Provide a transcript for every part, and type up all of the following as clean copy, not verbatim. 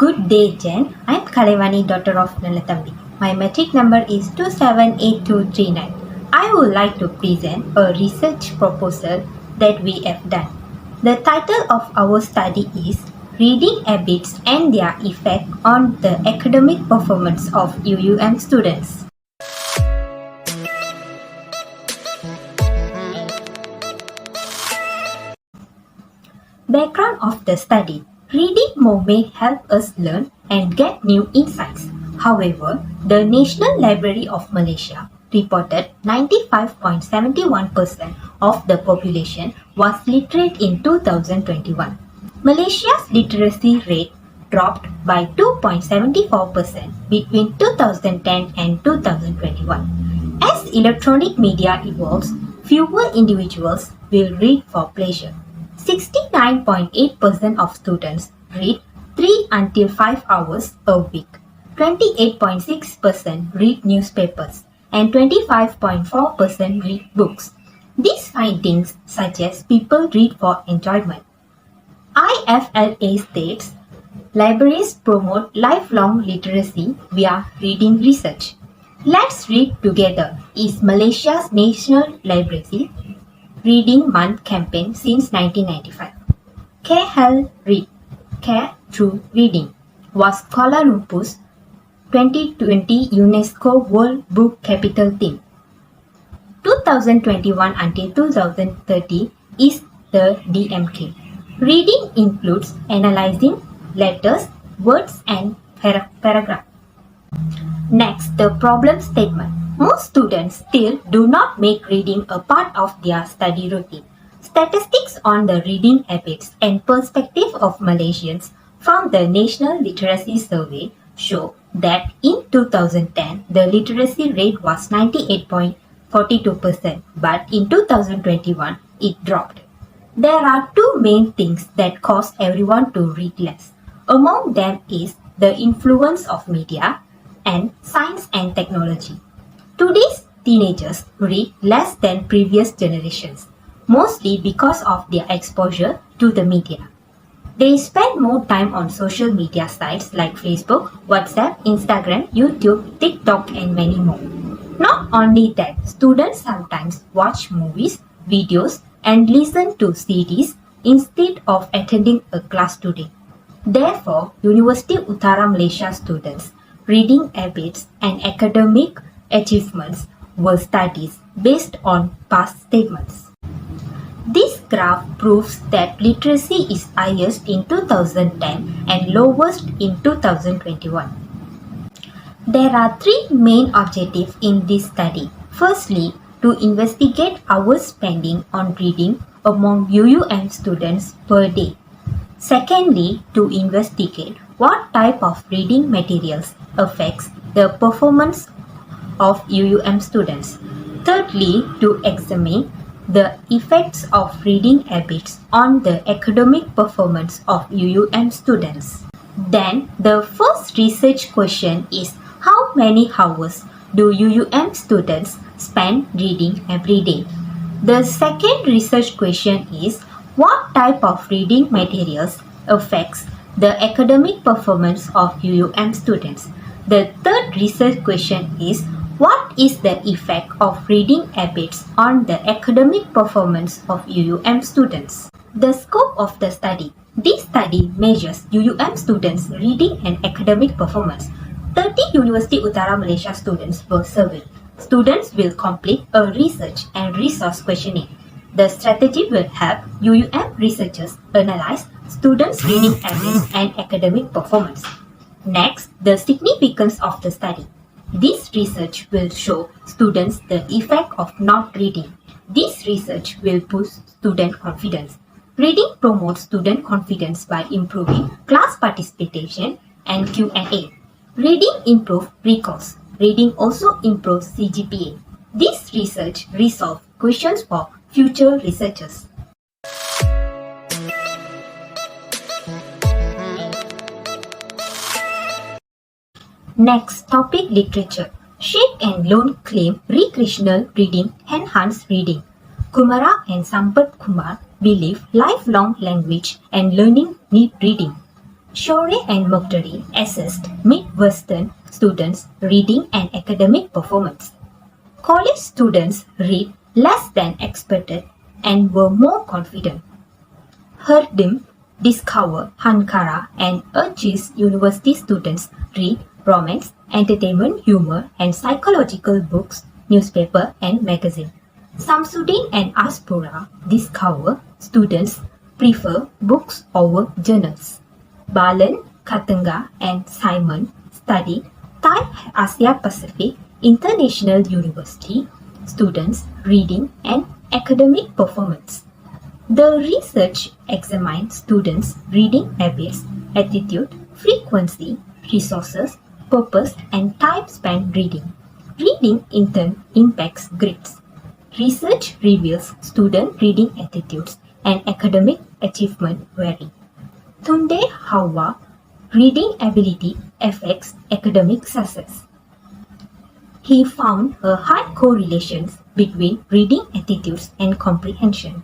Good day, Jen. I'm Kalevani, daughter of Nalathambi. My metric number is 278239. I would like to present a research proposal that we have done. The title of our study is Reading Habits and Their Effect on the Academic Performance of UUM Students. Background of the study. Reading more may help us learn and get new insights. However, the National Library of Malaysia reported 95.71% of the population was literate in 2021. Malaysia's literacy rate dropped by 2.74% between 2010 and 2021. As electronic media evolves, fewer individuals will read for pleasure. 69.8% of students read 3 until 5 hours a week. 28.6% read newspapers and 25.4% read books. These findings suggest people read for enjoyment. IFLA states, libraries promote lifelong literacy via reading research. Let's Read Together is Malaysia's national library Reading Month campaign since 1995. Care Read, Care Through Reading was Kuala Lumpur's 2020 UNESCO World Book Capital theme. 2021 until 2030 is the DMK. Reading includes analyzing letters, words and paragraphs. Next, the problem statement. Most students still do not make reading a part of their study routine. Statistics on the reading habits and perspective of Malaysians from the National Literacy Survey show that in 2010, the literacy rate was 98.42%, but in 2021, it dropped. There are two main things that cause everyone to read less. Among them is the influence of media and science and technology. Today's teenagers read less than previous generations, mostly because of their exposure to the media. They spend more time on social media sites like Facebook, WhatsApp, Instagram, YouTube, TikTok, and many more. Not only that, students sometimes watch movies, videos, and listen to CDs instead of attending a class today. Therefore, University Utara Malaysia students' reading habits and academic achievements were studies based on past statements. This graph proves that literacy is highest in 2010 and lowest in 2021. There are three main objectives in this study. Firstly, to investigate hours spending on reading among UUM students per day. Secondly, to investigate what type of reading materials affects the performance of UUM students. Thirdly, to examine the effects of reading habits on the academic performance of UUM students. Then, the first research question is how many hours do UUM students spend reading every day? The second research question is what type of reading materials affects the academic performance of UUM students? The third research question is what is the effect of reading habits on the academic performance of UUM students? The scope of the study. This study measures UUM students' reading and academic performance. 30 University Utara Malaysia students were surveyed. Students will complete a research and resource questionnaire. The strategy will help UUM researchers analyze students' reading habits and academic performance. Next, the significance of the study. This research will show students the effect of not reading. This research will boost student confidence. Reading promotes student confidence by improving class participation and Q&A. Reading improves recalls. Reading also improves CGPA. This research resolves questions for future researchers. Next topic, literature. Sheikh and Lone claim recreational reading enhance reading. Kumara and Sampath Kumar believe lifelong language and learning need reading. Shorey and Mukhtari assessed Midwestern students' reading and academic performance. College students read less than expected and were more confident. Herdim discovered Hankara and urges university students read romance, entertainment, humor, and psychological books, newspaper, and magazine. Samsudin and Aspura discover students prefer books over journals. Balan, Katanga, and Simon studied Thai Asia Pacific International University students' reading and academic performance. The research examined students' reading habits, attitude, frequency, resources, purpose, and time spent reading. Reading in turn impacts grades. Research reveals student reading attitudes and academic achievement vary. Tunde Hawa, reading ability affects academic success. He found a high correlation between reading attitudes and comprehension.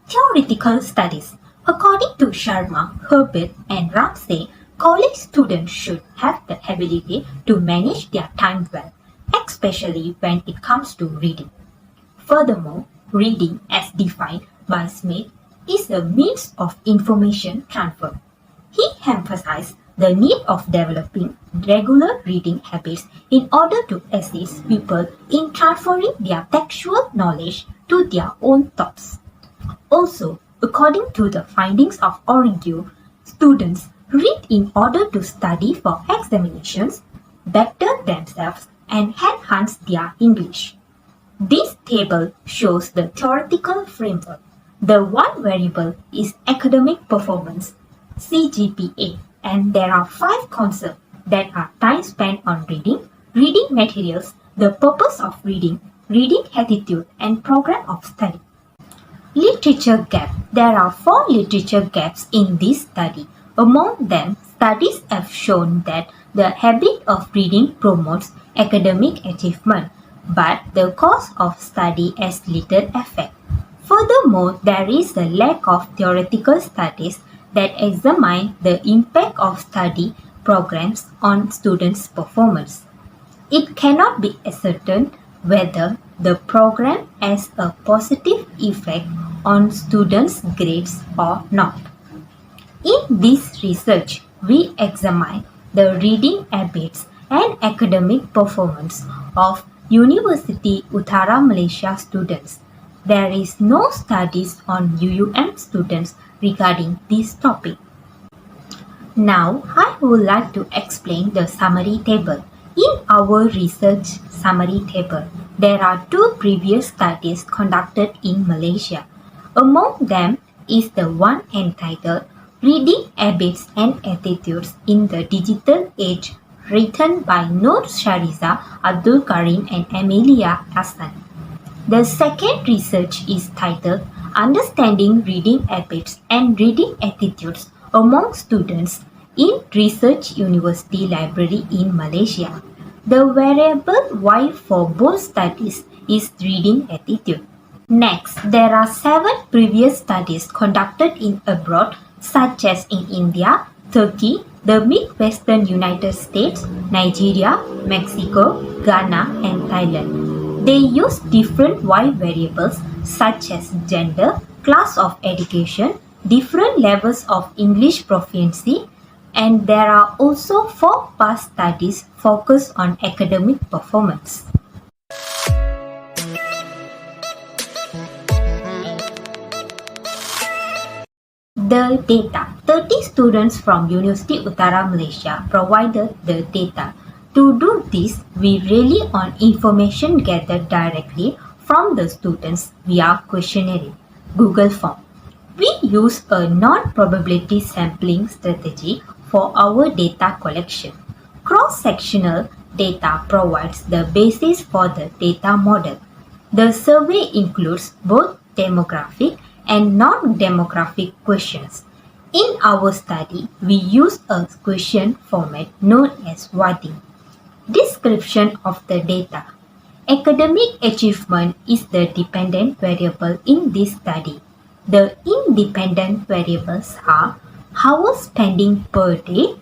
Theoretical studies. According to Sharma, Herbert, and Ramsey, college students should have the ability to manage their time well, especially when it comes to reading. Furthermore, reading, as defined by Smith, is a means of information transfer. He emphasized the need of developing regular reading habits in order to assist people in transferring their textual knowledge to their own thoughts. Also, according to the findings of Origo, students read in order to study for examinations, better themselves, and enhance their English. This table shows the theoretical framework. The one variable is academic performance, CGPA, and there are 5 concepts that are time spent on reading, reading materials, the purpose of reading, reading attitude, and program of study. Literature gap. There are 4 literature gaps in this study. Among them, studies have shown that the habit of reading promotes academic achievement, but the course of study has little effect. Furthermore, there is a lack of theoretical studies that examine the impact of study programs on students' performance. It cannot be ascertained whether the program has a positive effect on students' grades or not. In this research, we examine the reading habits and academic performance of University Uttara Malaysia students. There is no studies on UUM students regarding this topic. Now, I would like to explain the summary table. In our research summary table, there are 2 previous studies conducted in Malaysia. Among them is the one entitled Reading Habits and Attitudes in the Digital Age, written by Noor Shariza Abdul Karim and Amelia Hassan. The second research is titled Understanding Reading Habits and Reading Attitudes Among Students in Research University Library in Malaysia. The variable Y for both studies is reading attitude. Next, there are 7 previous studies conducted in abroad, such as in India, Turkey, the Midwestern United States, Nigeria, Mexico, Ghana, and Thailand. They use different Y variables such as gender, class of education, different levels of English proficiency, and there are also 4 past studies focused on academic performance. The data. 30 students from University Uttara Malaysia provided the data. To do this, we rely on information gathered directly from the students via questionnaire, Google form. We use a non-probability sampling strategy for our data collection. Cross-sectional data provides the basis for the data model. The survey includes both demographic and non-demographic questions. In our study, we use a question format known as WADI. Description of the data. Academic achievement is the dependent variable in this study. The independent variables are hours spending per day,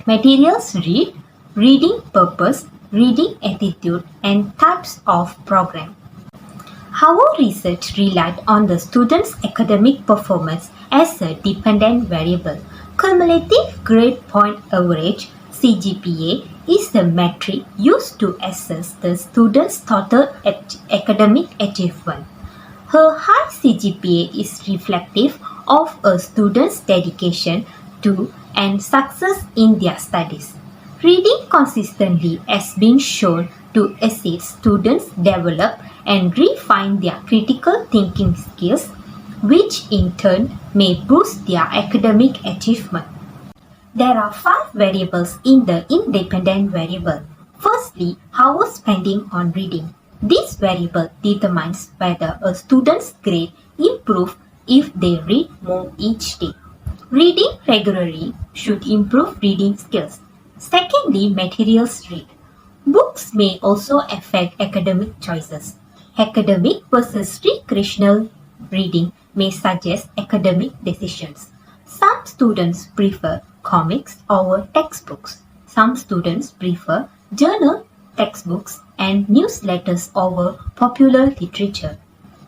materials read, reading purpose, reading attitude, and types of program. Our research relied on the student's academic performance as a dependent variable. Cumulative grade point average (CGPA) is the metric used to assess the student's total academic achievement. A high CGPA is reflective of a student's dedication to and success in their studies. Reading consistently has been shown to assist students develop and refine their critical thinking skills, which in turn may boost their academic achievement. There are 5 variables in the independent variable. Firstly, hours spending on reading. This variable determines whether a student's grade improve if they read more each day. Reading regularly should improve reading skills. Secondly, materials read. Books may also affect academic choices. Academic versus recreational reading may suggest academic decisions. Some students prefer comics over textbooks. Some students prefer journal, textbooks, and newsletters over popular literature.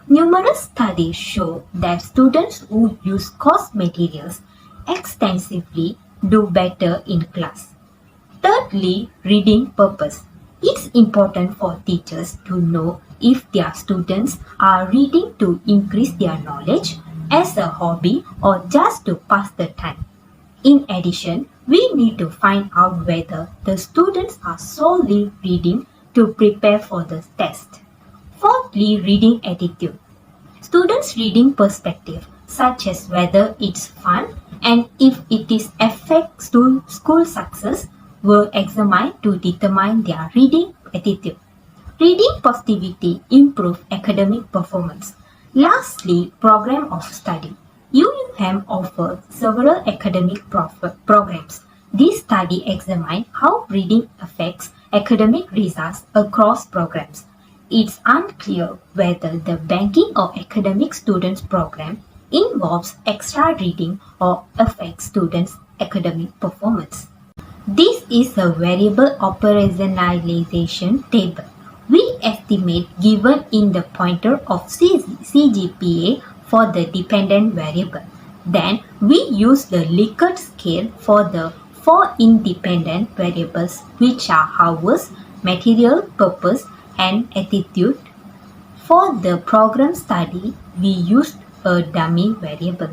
Numerous studies show that students who use course materials extensively do better in class. Thirdly, reading purpose. It's important for teachers to know if their students are reading to increase their knowledge as a hobby or just to pass the time. In addition, we need to find out whether the students are solely reading to prepare for the test. Fourthly, reading attitude. Students' reading perspective, such as whether it's fun and if it is affects to school success, were examined to determine their reading attitude. Reading positivity improves academic performance. Lastly, program of study. UUM offers several academic programs. This study examined how reading affects academic results across programs. It's unclear whether the banking or academic students program involves extra reading or affects students' academic performance. This is a variable operationalization table. We estimate given in the pointer of CGPA for the dependent variable. Then we use the Likert scale for the 4 independent variables, which are hours, material, purpose, and attitude. For the program study, we used a dummy variable.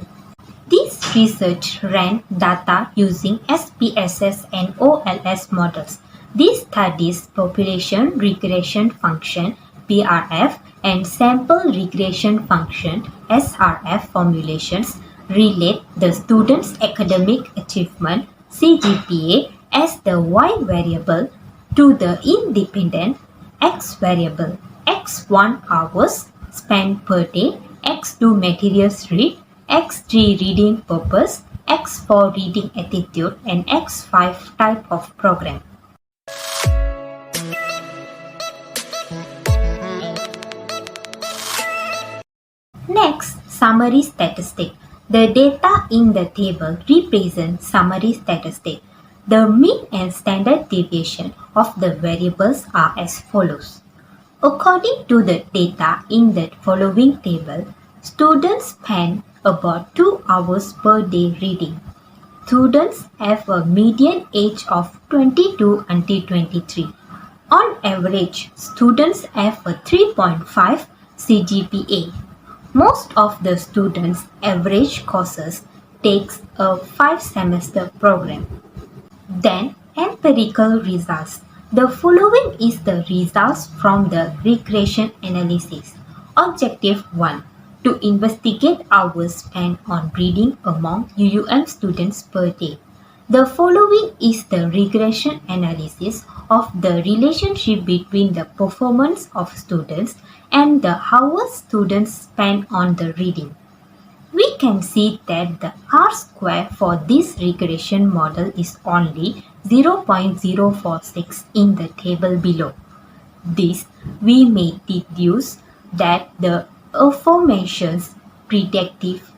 This research ran data using SPSS and OLS models. This studies population regression function (PRF) and sample regression function (SRF) formulations relate the student's academic achievement (CGPA) as the Y variable to the independent X variable X1 hours spent per day, X2 materials read, X3 reading purpose, X4 reading attitude, and X5 type of program. Next, summary statistic. The data in the table represent summary statistic. The mean and standard deviation of the variables are as follows. According to the data in the following table, students spend about 2 hours per day reading. Students have a median age of 22 until 23. On average, students have a 3.5 CGPA. Most of the students' average courses takes a 5-semester program. Then, empirical results. The following is the results from the regression analysis. Objective 1. To investigate hours spent on reading among UUM students per day. The following is the regression analysis of the relationship between the performance of students and the hours students spend on the reading. We can see that the R-square for this regression model is only 0.046 in the table below. This we may deduce that the aforementioned predictive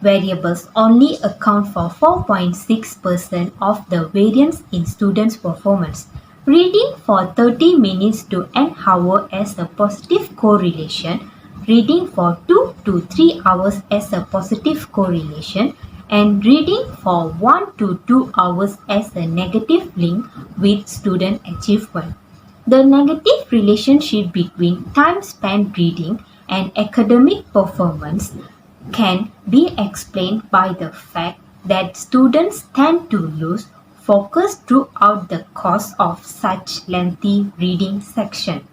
variables only account for 4.6% of the variance in students' performance. Reading for 30 minutes to an hour as a positive correlation, reading for 2 to 3 hours as a positive correlation, and reading for 1 to 2 hours as a negative link with student achievement. The negative relationship between time spent reading and academic performance can be explained by the fact that students tend to lose focus throughout the course of such lengthy reading section.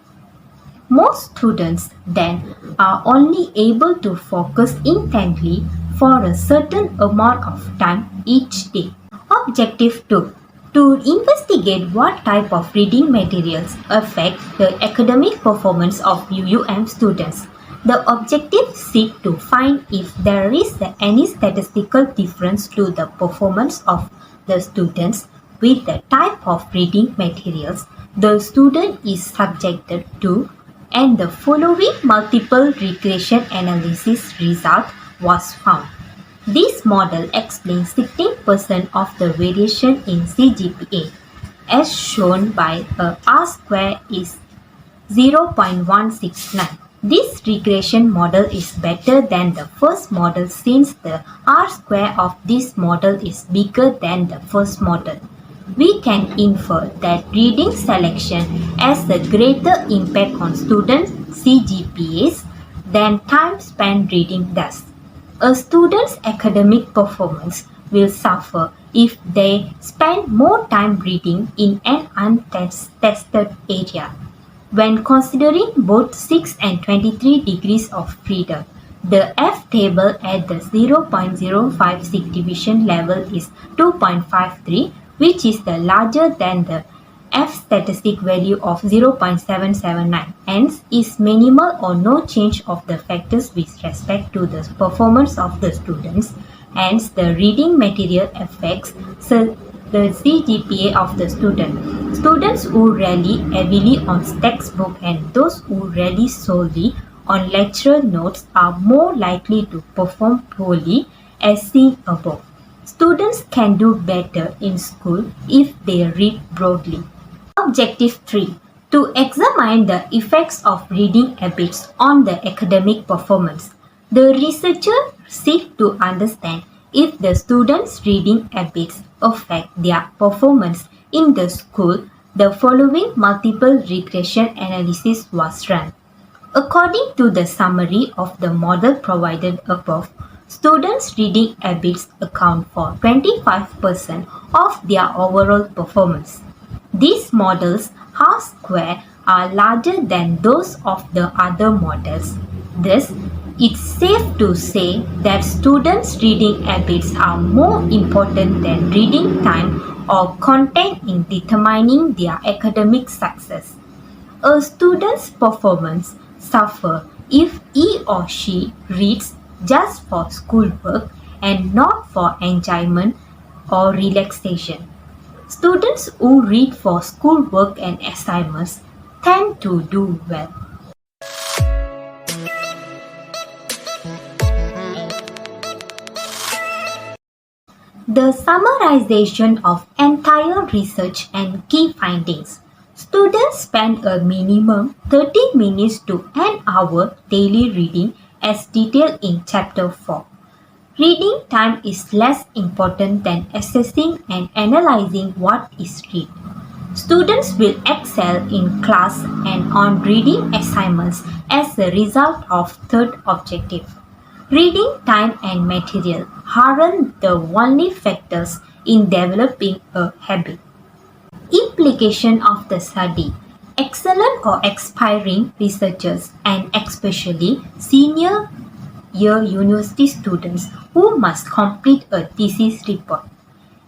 Most students then are only able to focus intently for a certain amount of time each day. Objective 2. To investigate what type of reading materials affect the academic performance of UUM students. The objectives seek to find if there is any statistical difference to the performance of the students with the type of reading materials the student is subjected to, and the following multiple regression analysis result was found. This model explains 16% of the variation in CGPA, as shown by a R-square is 0.169. This regression model is better than the first model since the R-square of this model is bigger than the first model. We can infer that reading selection has a greater impact on students' CGPAs than time spent reading does. A student's academic performance will suffer if they spend more time reading in an untested area. When considering both 6 and 23 degrees of freedom, the F table at the 0.05 division level is 2.53, which is the larger than the F statistic value of 0.779, hence is minimal or no change of the factors with respect to the performance of the students, hence the reading material affects the CGPA of the student. Students who rely heavily on textbook and those who rely solely on lecturer notes are more likely to perform poorly as seen above. Students can do better in school if they read broadly. Objective 3. To examine the effects of reading habits on the academic performance. The researcher seek to understand if the students' reading habits affect their performance in the school. The following multiple regression analysis was run. According to the summary of the model provided above, students' reading habits account for 25% of their overall performance. These models R-square are larger than those of the other models. Thus, it's safe to say that students' reading habits are more important than reading time or content in determining their academic success. A student's performance suffers if he or she reads just for schoolwork and not for enjoyment or relaxation. Students who read for schoolwork and assignments tend to do well. The summarization of entire research and key findings. Students spend a minimum 30 minutes to an hour daily reading as detailed in Chapter 4. Reading time is less important than assessing and analyzing what is read. Students will excel in class and on reading assignments as a result of third objective. Reading time and material aren't the only factors in developing a habit. Implication of the study. Excellent or aspiring researchers and especially senior year university students who must complete a thesis report.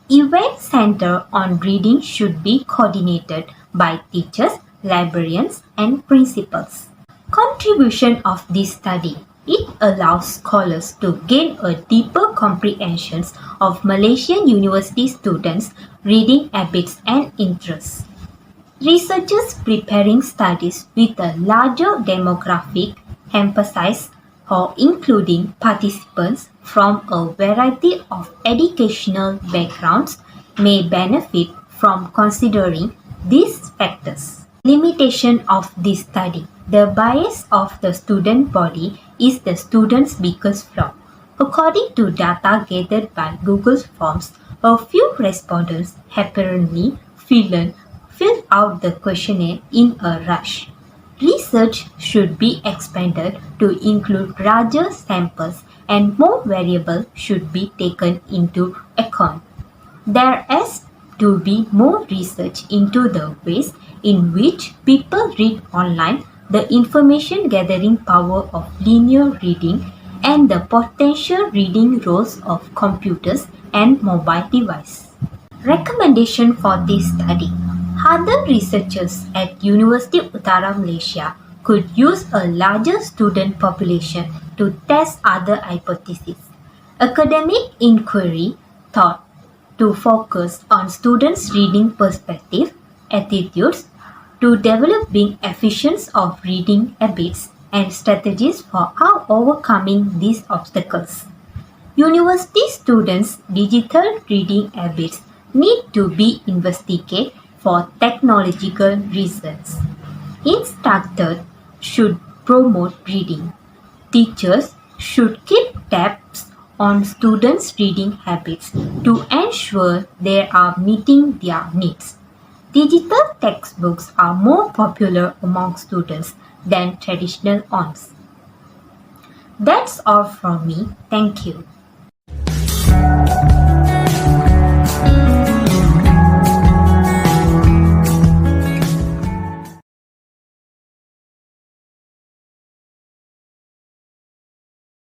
Events centered on reading should be coordinated by teachers, librarians, and principals. Contribution of this study. It allows scholars to gain a deeper comprehension of Malaysian university students' reading habits and interests. Researchers preparing studies with a larger demographic emphasize or including participants from a variety of educational backgrounds may benefit from considering these factors. Limitation of this study. The bias of the student body is the student's biggest flaw. According to data gathered by Google Forms, a few respondents apparently filled out the questionnaire in a rush. Research should be expanded to include larger samples and more variables should be taken into account. There has to be more research into the ways in which people read online, the information gathering power of linear reading, and the potential reading roles of computers and mobile devices. Recommendation for this study. Other researchers at University Utara Malaysia could use a larger student population to test other hypotheses. Academic inquiry thought to focus on students' reading perspective, attitudes, to developing efficiency of reading habits and strategies for overcoming these obstacles. University students' digital reading habits need to be investigated for technological reasons. Instructors should promote reading. Teachers should keep tabs on students' reading habits to ensure they are meeting their needs. Digital textbooks are more popular among students than traditional ones. That's all from me. Thank you.